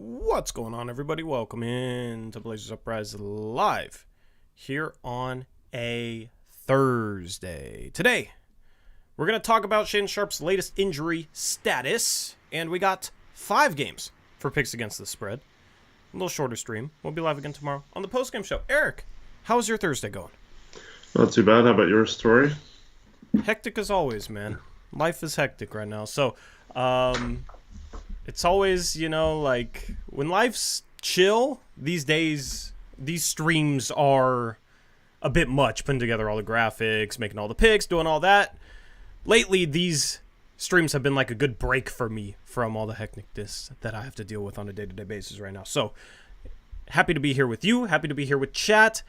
What's going on, everybody? Welcome in to Blazers Uprise live here on a Thursday. Today, we're going to talk about Shaedon Sharpe's latest injury status, and we got 5 games for picks against the spread. A little shorter stream. We'll be live again tomorrow on the postgame show. Eric, how's your Thursday going? Not too bad. How about yours, Tori? Hectic as always, man. Life is hectic right now. So, it's always, like, when life's chill, these days, these streams are a bit much, putting together all the graphics, making all the picks, doing all that. Lately, these streams have been like a good break for me from all the hecticness that I have to deal with on a day-to-day basis right now. So, happy to be here with you, happy to be here with chat,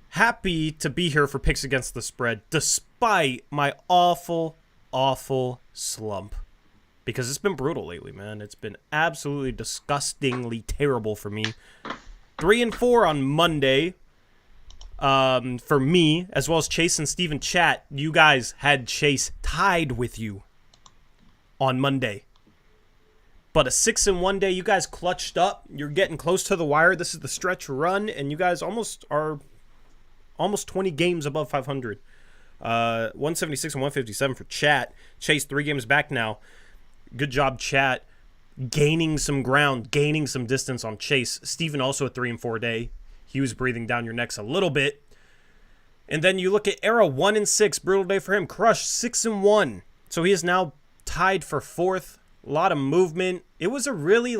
happy to be here for picks against the spread, despite my awful slump. Because it's been brutal lately, man. It's been absolutely disgustingly terrible for me. 3-4 on Monday for me, as well as Chase and Steven chat. You guys had Chase tied with you on Monday. But a 6-1 day, you guys clutched up. You're getting close to the wire. This is the stretch run, and you guys are almost 20 games above 500. 176 and 157 for chat. Chase 3 games back now. Good job, chat. Gaining some ground, gaining some distance on Chase. Steven also a 3-4 day. He was breathing down your necks a little bit. And then you look at Era 1-6. Brutal day for him. Crush 6-1. So he is now tied for 4th. A lot of movement. It was a really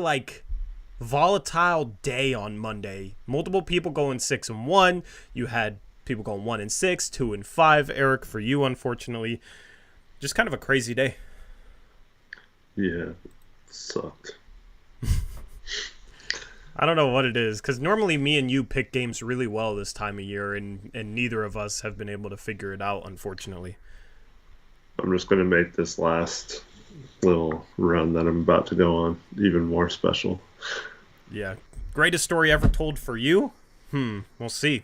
volatile day on Monday. Multiple people going 6-1. You had people going 1-6, 2-5. Eric, for you, unfortunately. Just kind of a crazy day. Yeah, sucked. I don't know what it is, because normally me and you pick games really well this time of year, and neither of us have been able to figure it out, unfortunately. I'm just going to make this last little run that I'm about to go on even more special. Yeah. Greatest story ever told for you? We'll see.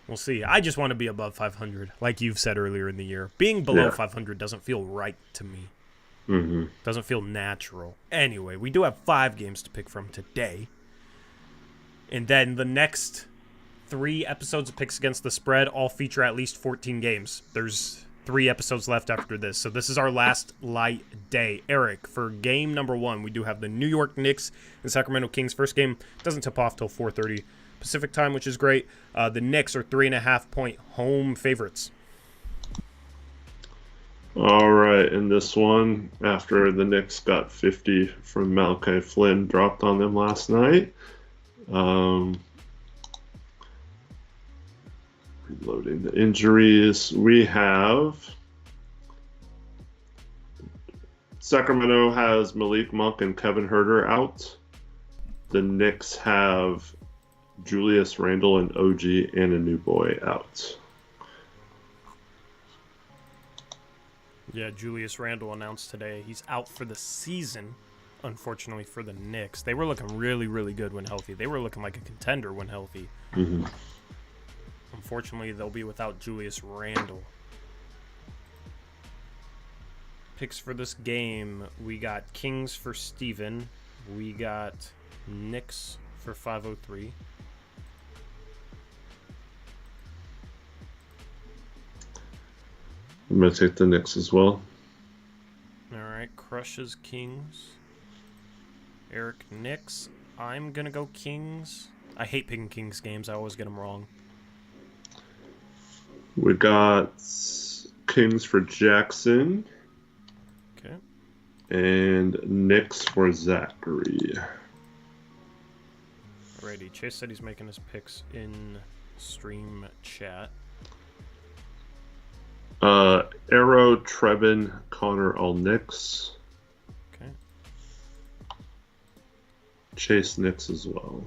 We'll see. I just want to be above 500, like you've said earlier in the year. Being below 500 doesn't feel right to me. Mm-hmm. Doesn't feel natural. Anyway, we do have 5 games to pick from today. And then the next 3 episodes of Picks Against the Spread all feature at least 14 games. There's 3 episodes left after this. So this is our last light day. Eric, for game number 1, we do have the New York Knicks and Sacramento Kings. First game doesn't tip off till 4:30 Pacific time, which is great. The Knicks are 3.5-point home favorites. All right, in this one, after the Knicks got 50 from Malachi Flynn dropped on them last night, reloading the injuries, we have Sacramento has Malik Monk and Kevin Huerter out. The Knicks have Julius Randle and OG Anunoby out. Yeah, Julius Randle announced today he's out for the season, unfortunately, for the Knicks. They were looking really, really good when healthy. They were looking like a contender when healthy. Mm-hmm. Unfortunately, they'll be without Julius Randle. Picks for this game, we got Kings for Steven. We got Knicks for 503. I'm going to take the Knicks as well. All right, crushes Kings. Eric, Knicks. I'm going to go Kings. I hate picking Kings games. I always get them wrong. We got Kings for Jackson. Okay. And Knicks for Zachary. Alrighty, Chase said he's making his picks in stream chat. Arrow, Trebin, Connor, all Knicks. Okay. Chase Knicks as well.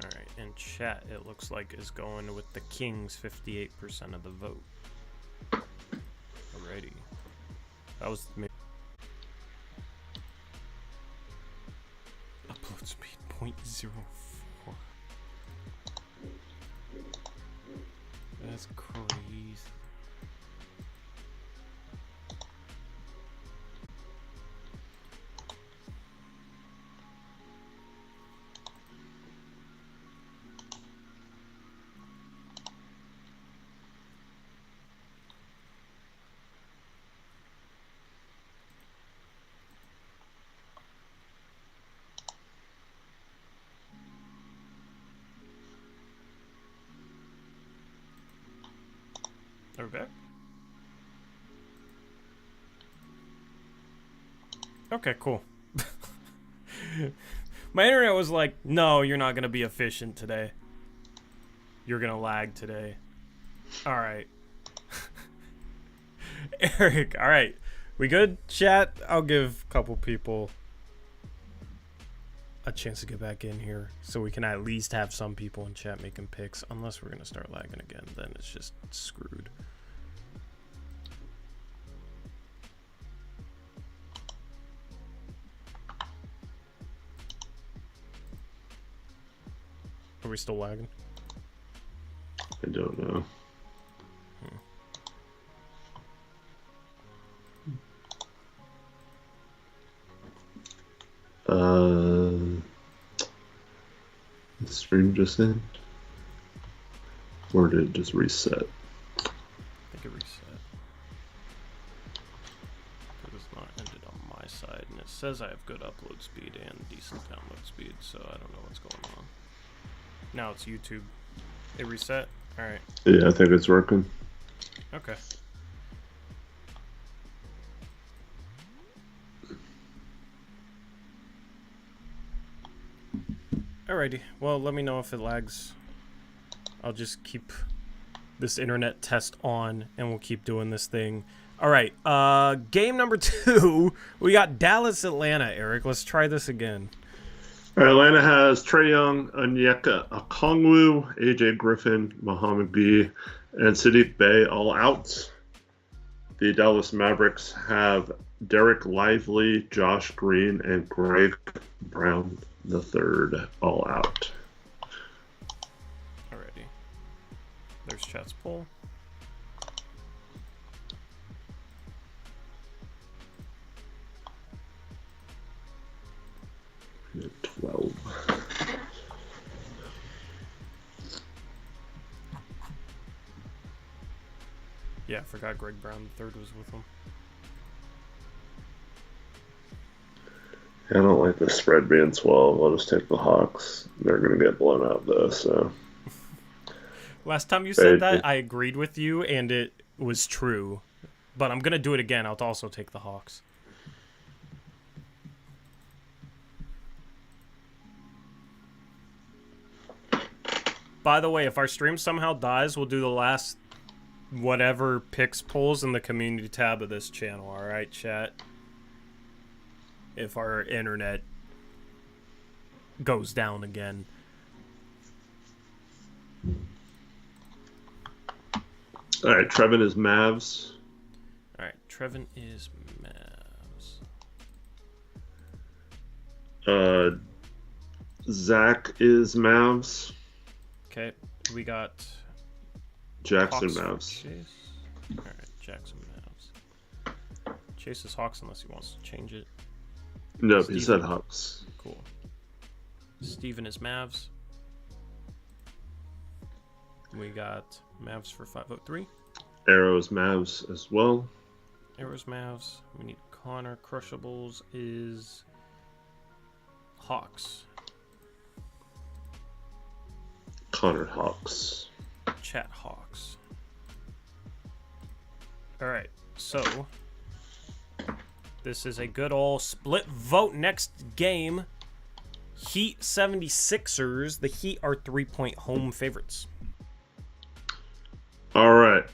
Alright, and chat, it looks like, is going with the Kings, 58% of the vote. Alrighty. That was me. Upload speed 0.04. That's crazy. back? Okay, cool. My internet was like, no, you're not going to be efficient today. You're going to lag today. All right. Eric, all right. We good, chat? I'll give a couple people a chance to get back in here so we can at least have some people in chat making picks. Unless we're going to start lagging again, then it's just screwed. Are we still lagging? I don't know. The stream just ended? Or did it just reset? I think it reset. It has not ended on my side, and it says I have good upload speed and decent download speed, so I don't know what's going on. Now it's YouTube. It reset? Alright. Yeah, I think it's working. Okay. Alrighty. Well, let me know if it lags. I'll just keep this internet test on, and we'll keep doing this thing. Alright, game number 2. We got Dallas, Atlanta, Eric. Let's try this again. Atlanta has Trae Young, Onyeka Okongwu, AJ Griffin, Mohamed B, and Sadiq Bey all out. The Dallas Mavericks have Derek Lively, Josh Green, and Greg Brown III all out. Alrighty. There's chat's poll. And 12. Yeah, I forgot Greg Brown III was with him. I don't like the spread being 12. I'll just take the Hawks. They're going to get blown out, though, so. Last time you said that, I agreed with you, and it was true. But I'm going to do it again. I'll also take the Hawks. By the way, if our stream somehow dies, we'll do the last whatever picks polls in the community tab of this channel. All right, chat? If our internet goes down again. All right, Trevin is Mavs. All right, Trevin is Mavs. Zach is Mavs. Okay, we got Jackson Hawks Mavs. Chase. All right, Jackson Mavs. Chase is Hawks unless he wants to change it. Nope, Steven. he said Hawks. Cool. Steven is Mavs. We got Mavs for 503. Arrows Mavs as well. Arrows Mavs. We need Connor. Crushables is Hawks. Connor Hawks. Chat Hawks. Alright, so this is a good old split vote. Next game, Heat 76ers. The Heat are 3-point home favorites. All right.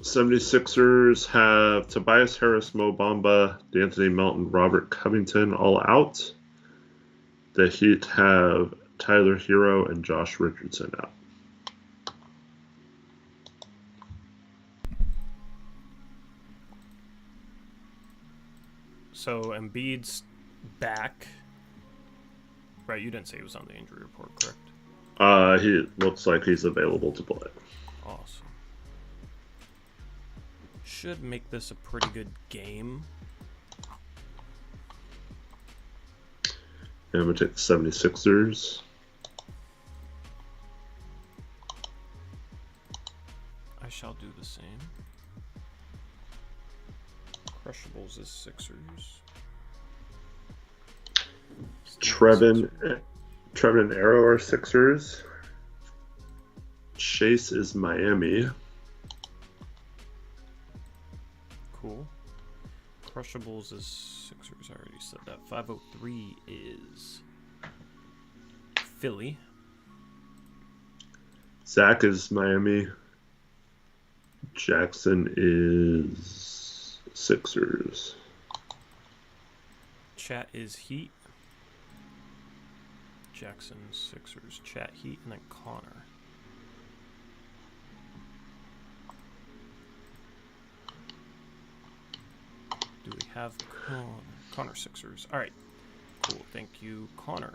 76ers have Tobias Harris, Mo Bamba, D'Anthony Melton, Robert Covington all out. The Heat have Tyler Hero and Josh Richardson out. So Embiid's back. Right, you didn't say he was on the injury report, correct? He looks like he's available to play. Awesome. Should make this a pretty good game. And I'm going to take the 76ers. I shall do the same. Crushables is Sixers. Trevin and Arrow are Sixers. Chase is Miami. Crushables is Sixers. I already said that. 503 is Philly. Zach is Miami. Jackson is Sixers. Chat is Heat. Jackson, Sixers. Chat, Heat, and then Connor. Do we have Connor Sixers? All right. Cool. Thank you, Connor.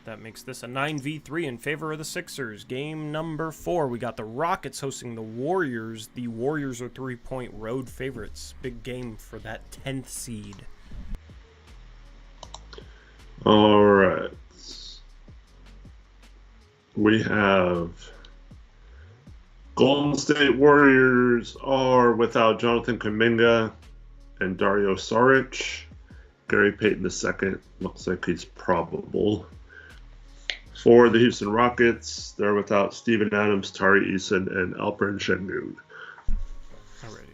That makes this a 9v3 in favor of the Sixers. Game number 4. We got the Rockets hosting the Warriors. The Warriors are 3-point road favorites. Big game for that 10th seed. All right. We have Golden State Warriors are without Jonathan Kuminga and Dario Saric. Gary Payton II looks like he's probable. For the Houston Rockets, they're without Steven Adams, Tari Eason, and Alperen Şengün. Alrighty.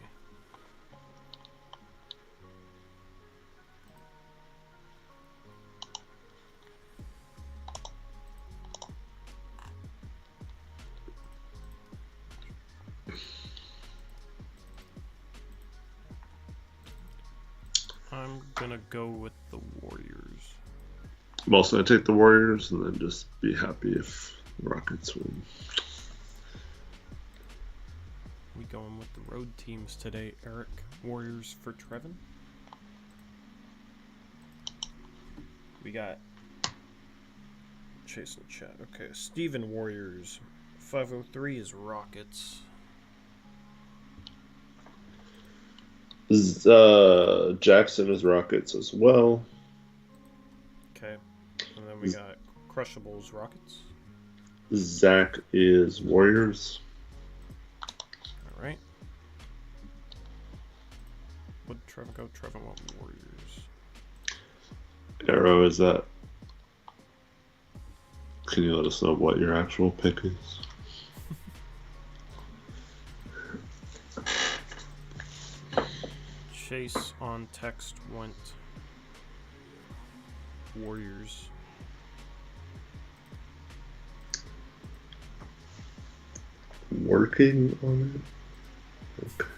I'm gonna go with the Warriors. I'm also going to take the Warriors and then just be happy if the Rockets win. We going with the road teams today, Eric. Warriors for Trevin. We got Chase and Chat. Okay, Steven Warriors. 503 is Rockets. Jackson is Rockets as well. Okay. And then we got Crushables Rockets. Zach is Warriors. All right. What did Trevor go? Trevor went Warriors. Arrow is that. Can you let us know what your actual pick is? Chase on text went Warriors. Working on it? Okay.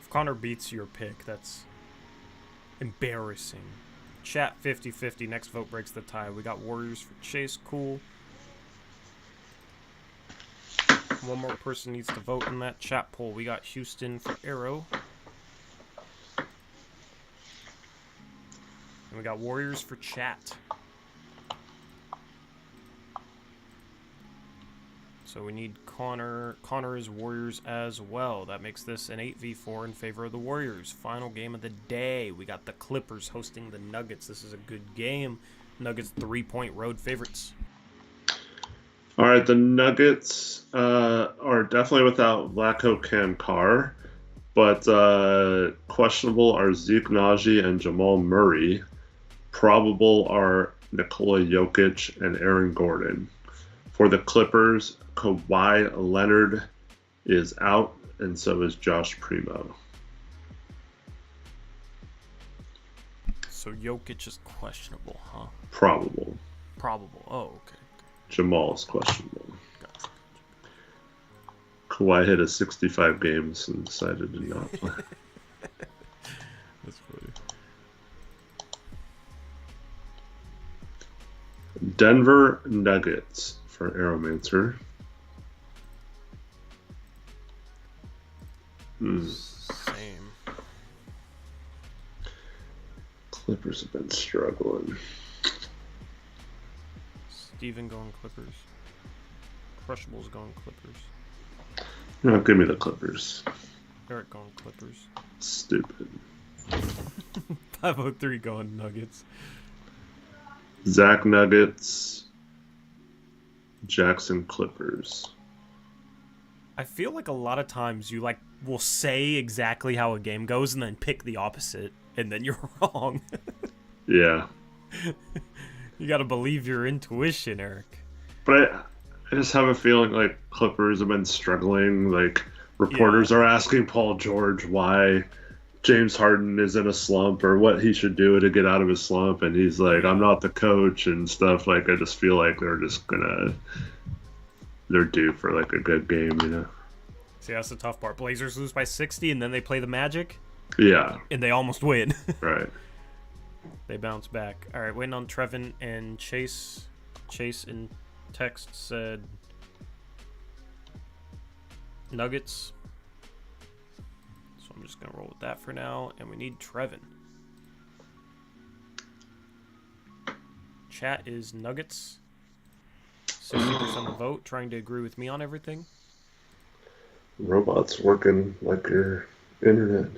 If Connor beats your pick, that's embarrassing. Chat 50-50. Next vote breaks the tie. We got Warriors for Chase. Cool. One more person needs to vote in that chat poll. We got Houston for Arrow. And we got Warriors for Chat. So we need Connor. Connor is Warriors as well. That makes this an 8v4 in favor of the Warriors. Final game of the day. We got the Clippers hosting the Nuggets. This is a good game. Nuggets 3-point road favorites. All right, the Nuggets are definitely without Vlatko Cancar, but questionable are Zeke Naji and Jamal Murray. Probable are Nikola Jokic and Aaron Gordon. For the Clippers, Kawhi Leonard is out, and so is Josh Primo. So Jokic is questionable, huh? Probable. Probable. Oh, okay. Jamal is questionable. Gotcha. Kawhi hit 65 games and decided to not play. That's funny. Denver Nuggets for Aeromancer. Same. Clippers have been struggling. Steven going Clippers. Crushable's going Clippers. No, give me the Clippers. Eric going Clippers. Stupid. 503 going Nuggets. Zach Nuggets. Jackson Clippers. I feel like a lot of times you will say exactly how a game goes and then pick the opposite, and then you're wrong. Yeah. You gotta believe your intuition, Eric. But I just have a feeling like Clippers have been struggling. Like reporters are asking Paul George why James Harden is in a slump or what he should do to get out of his slump, and he's like, I'm not the coach and stuff. Like, I just feel like they're due for like a good game, you know. See, that's the tough part. Blazers lose by 60, and then they play the Magic. Yeah. And they almost win. Right. They bounce back. All right, waiting on Trevin and Chase. Chase in text said Nuggets. So I'm just going to roll with that for now. And we need Trevin. Chat is Nuggets. 60% of the vote, trying to agree with me on everything. Robots working like your internet.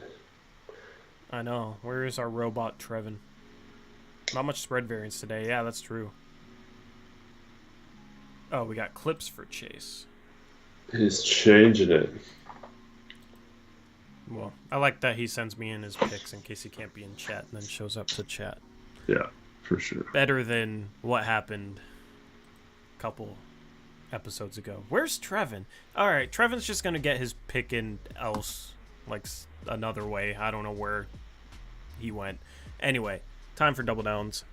I know. Where is our robot, Trevin? Not much spread variance today. Yeah, that's true. Oh, we got clips for Chase. He's changing it. Well, I like that he sends me in his picks in case he can't be in chat and then shows up to chat. Yeah, for sure. Better than what happened a couple episodes ago. Where's Trevin? All right, Trevin's just going to get his pick in else, like another way. I don't know where he went. Anyway, time for double downs.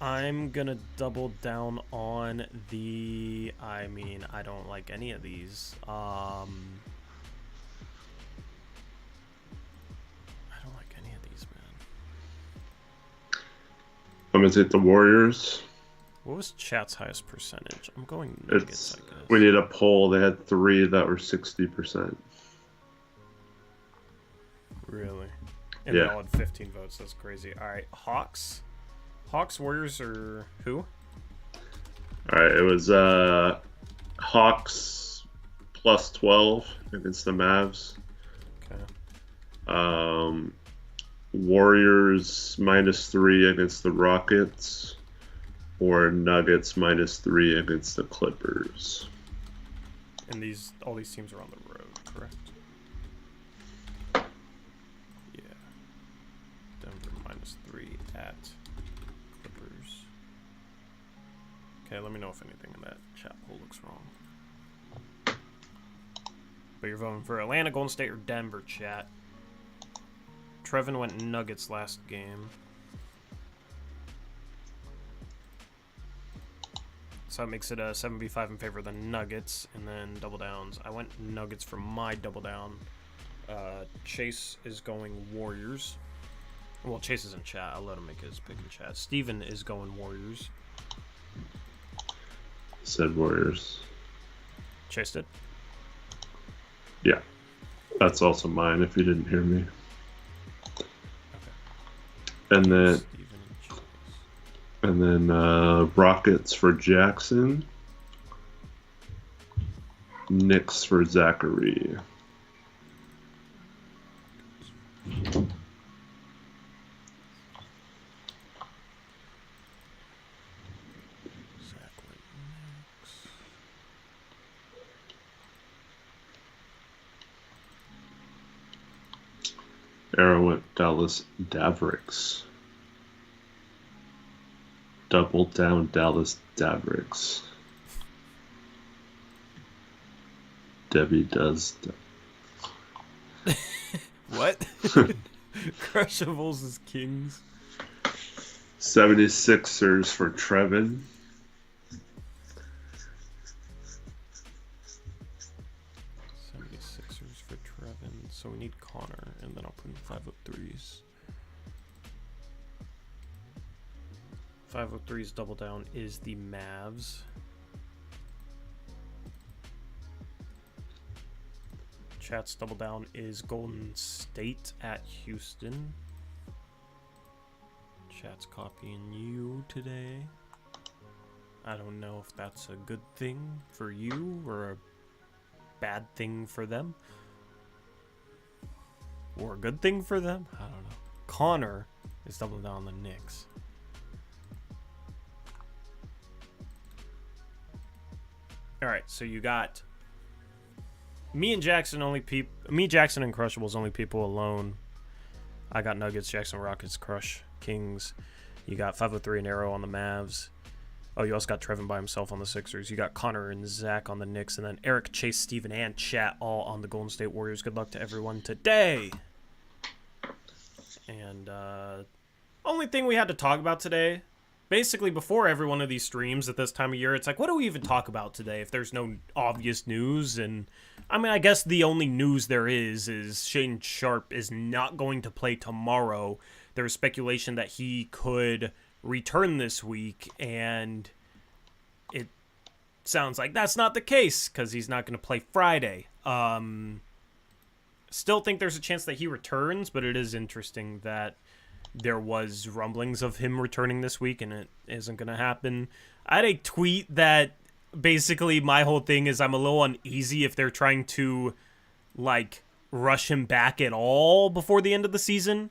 I'm going to double down on the... I mean, I don't like any of these. I don't like any of these, man. I'm going to take the Warriors. What was chat's highest percentage? I'm going Nuggets, I guess. We need a poll. They had 3 that were 60%. Really? And they all had 15 votes. That's crazy. All right, Hawks. Hawks, Warriors, or who? All right, it was Hawks plus 12 against the Mavs. Okay. Warriors minus 3 against the Rockets, or Nuggets minus 3 against the Clippers. And all these teams are on the road, correct? Yeah. Denver minus 3 at Clippers. Okay, let me know if anything in that chat poll looks wrong. But you're voting for Atlanta, Golden State, or Denver, chat. Trevin went Nuggets last game. So that makes it a 7v5 in favor of the Nuggets. And then double downs. I went Nuggets for my double down. Chase is going Warriors. Well, Chase is in chat. I'll let him make his pick in chat. Steven is going Warriors. Said Warriors. Chase did? Yeah. That's also mine if you didn't hear me. And then Rockets for Jackson. Knicks for Zachary. Arrow went Dallas Mavericks. Double down Dallas Mavericks. Debbie does. What? Crushables is Kings. 76ers for Trevin. For Trevin, so we need Connor, and then I'll put in 503s. 503's double down is the Mavs. Chat's double down is Golden State at Houston. Chat's copying you today. I don't know if that's a good thing for you or a bad thing for them. Or a good thing for them? I don't know. Connor is doubling down on the Knicks. Alright, so you got me, Jackson and Crushable's only people alone. I got Nuggets, Jackson, Rockets, Crush, Kings. You got 503 and Arrow on the Mavs. Oh, you also got Trevin by himself on the Sixers. You got Connor and Zach on the Knicks, and then Eric, Chase, Steven, and Chat all on the Golden State Warriors. Good luck to everyone today. And only thing we had to talk about today, basically before every one of these streams at this time of year, it's like, what do we even talk about today if there's no obvious news? And I mean, I guess the only news there is Shaedon Sharpe is not going to play tomorrow. There was speculation that he could return this week, and it sounds like that's not the case because he's not going to play Friday. Still think there's a chance that he returns, but it is interesting that there was rumblings of him returning this week, and it isn't going to happen. I had a tweet that basically my whole thing is I'm a little uneasy if they're trying to, like, rush him back at all before the end of the season.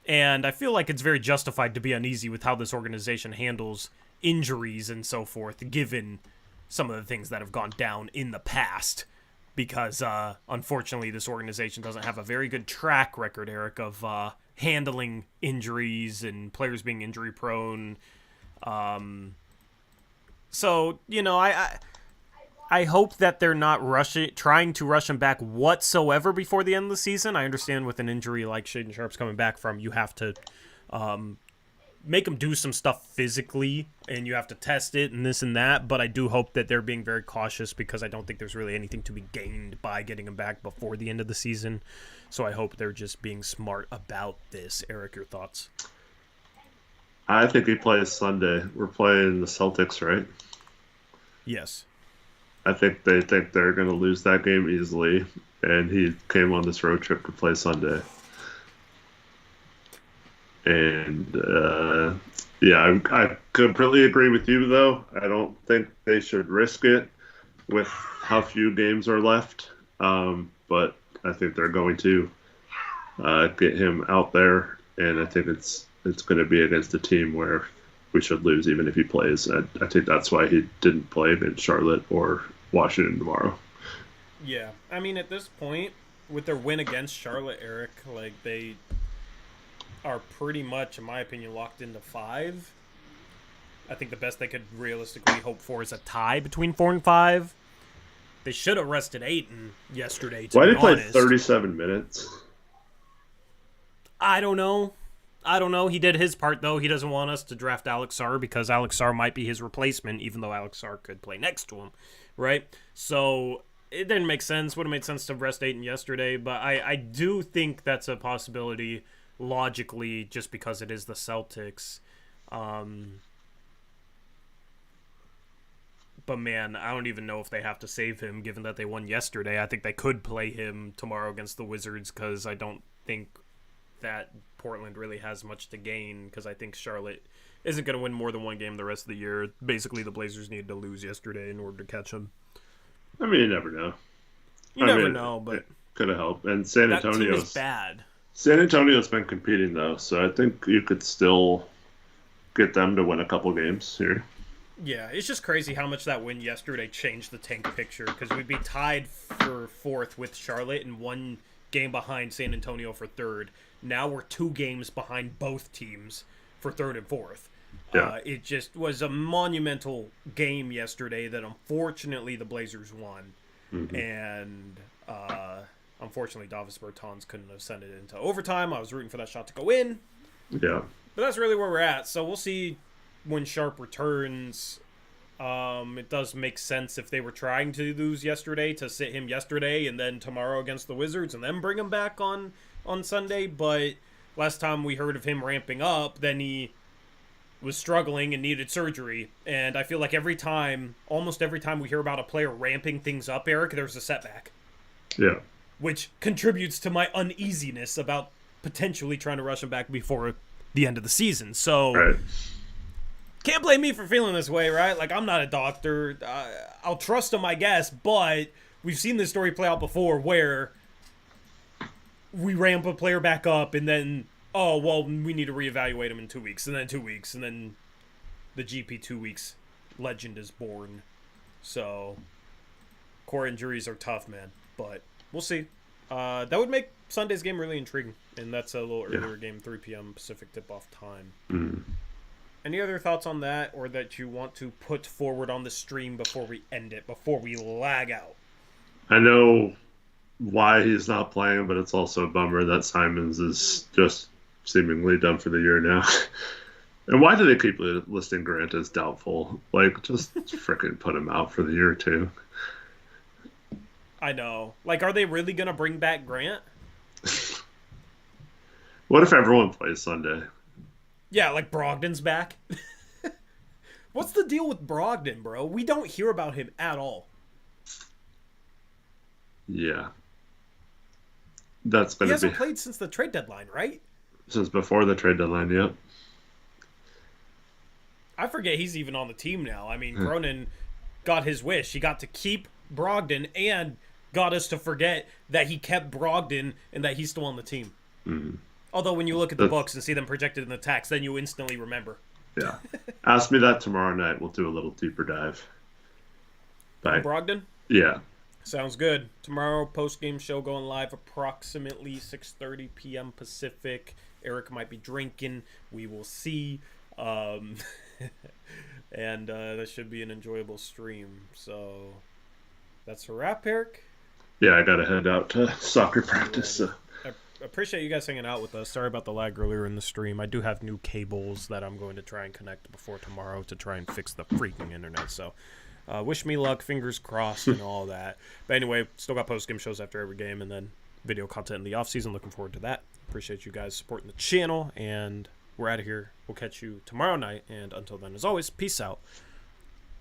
And I feel like it's very justified to be uneasy with how this organization handles injuries and so forth, given some of the things that have gone down in the past. Because, unfortunately, this organization doesn't have a very good track record, Eric, of handling injuries and players being injury-prone. So, you know, I hope that they're not trying to rush him back whatsoever before the end of the season. I understand with an injury like Shaedon Sharpe's coming back from, you have to make him do some stuff physically, and you have to test it and this and that, but I do hope that they're being very cautious because I don't think there's really anything to be gained by getting him back before the end of the season. So I hope they're just being smart about this. Eric, your thoughts? I think he plays Sunday. We're playing the Celtics, right? Yes. I think they think they're going to lose that game easily, and he came on this road trip to play Sunday. And, yeah, I completely agree with you, though. I don't think they should risk it with how few games are left. But I think they're going to get him out there, and I think it's going to be against a team where we should lose even if he plays. I think that's why he didn't play against Charlotte or Washington tomorrow. Yeah, I mean, at this point, with their win against Charlotte, Eric, like, they are pretty much, in my opinion, locked into 5. I think the best they could realistically hope for is a tie between 4 and 5. They should have rested Ayton yesterday, to Why be did he play honest. 37 minutes? I don't know. He did his part, though. He doesn't want us to draft Alex Sarr because Alex Sarr might be his replacement, even though Alex Sarr could play next to him, right? So it didn't make sense. Would have made sense to rest Ayton yesterday, but I do think that's a possibility logically just because it is the Celtics. But, man, I don't even know if they have to save him given that they won yesterday. I think they could play him tomorrow against the Wizards because I don't think that Portland really has much to gain because I think Charlotte isn't going to win more than one game the rest of the year. Basically, the Blazers needed to lose yesterday in order to catch them. I mean, you never know. You never know, but it could have helped. And San that team Antonio's is bad. San Antonio's been competing, though, so I think you could still get them to win a couple games here. Yeah, it's just crazy how much that win yesterday changed the tank picture because we'd be tied for 4th with Charlotte and 1 game behind San Antonio for 3rd. Now we're 2 games behind both teams for 3rd and 4th. Yeah. It just was a monumental game yesterday that unfortunately the Blazers won. Mm-hmm. And unfortunately Davis Bertans couldn't have sent it into overtime. I was rooting for that shot to go in. Yeah. But that's really where we're at. So we'll see when Sharpe returns. It does make sense if they were trying to lose yesterday to sit him yesterday and then tomorrow against the Wizards and then bring him back on Sunday. But last time we heard of him ramping up, then he was struggling and needed surgery. And I feel like almost every time we hear about a player ramping things up, Eric, there's a setback. Yeah. Which contributes to my uneasiness about potentially trying to rush him back before the end of the season. So Right. Can't blame me for feeling this way, right? Like, I'm not a doctor. I'll trust him, I guess, but we've seen this story play out before where we ramp a player back up and then, oh, well, we need to reevaluate him in 2 weeks, and then 2 weeks, and then the GP 2 weeks legend is born. So, core injuries are tough, man, but we'll see. That would make Sunday's game really intriguing, and that's a little earlier game, 3 p.m. Pacific tip-off time. Mm. Any other thoughts on that, or that you want to put forward on the stream before we end it, before we lag out? I know why he's not playing, but it's also a bummer that Simons is just seemingly done for the year now. And why do they keep listing Grant as doubtful? Like, just freaking put him out for the year, too. I know. Like, are they really going to bring back Grant? What if everyone plays Sunday? Yeah, like Brogdon's back. What's the deal with Brogdon, bro? We don't hear about him at all. Yeah. That's going He to be... hasn't played since the trade deadline, right? Since before the trade deadline, yep. I forget he's even on the team now. I mean, Cronin got his wish. He got to keep Brogdon and got us to forget that he kept Brogdon and that he's still on the team. Mm-hmm. Although when you look at the books and see them projected in the text, then you instantly remember. Yeah. Ask me that tomorrow night. We'll do a little deeper dive. Bye. Brogdon? Yeah. Sounds good. Tomorrow, post-game show going live approximately 6:30 p.m. Pacific. Eric might be drinking. We will see. And that should be an enjoyable stream. So that's a wrap, Eric. Yeah, I got to head out to soccer practice. So. I appreciate you guys hanging out with us. Sorry about the lag earlier in the stream. I do have new cables that I'm going to try and connect before tomorrow to try and fix the freaking internet. So wish me luck, fingers crossed, and all that. But anyway, still got post-game shows after every game and then video content in the off-season. Looking forward to that. Appreciate you guys supporting the channel, and we're out of here. We'll catch you tomorrow night, and until then, as always, peace out.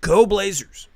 Go Blazers!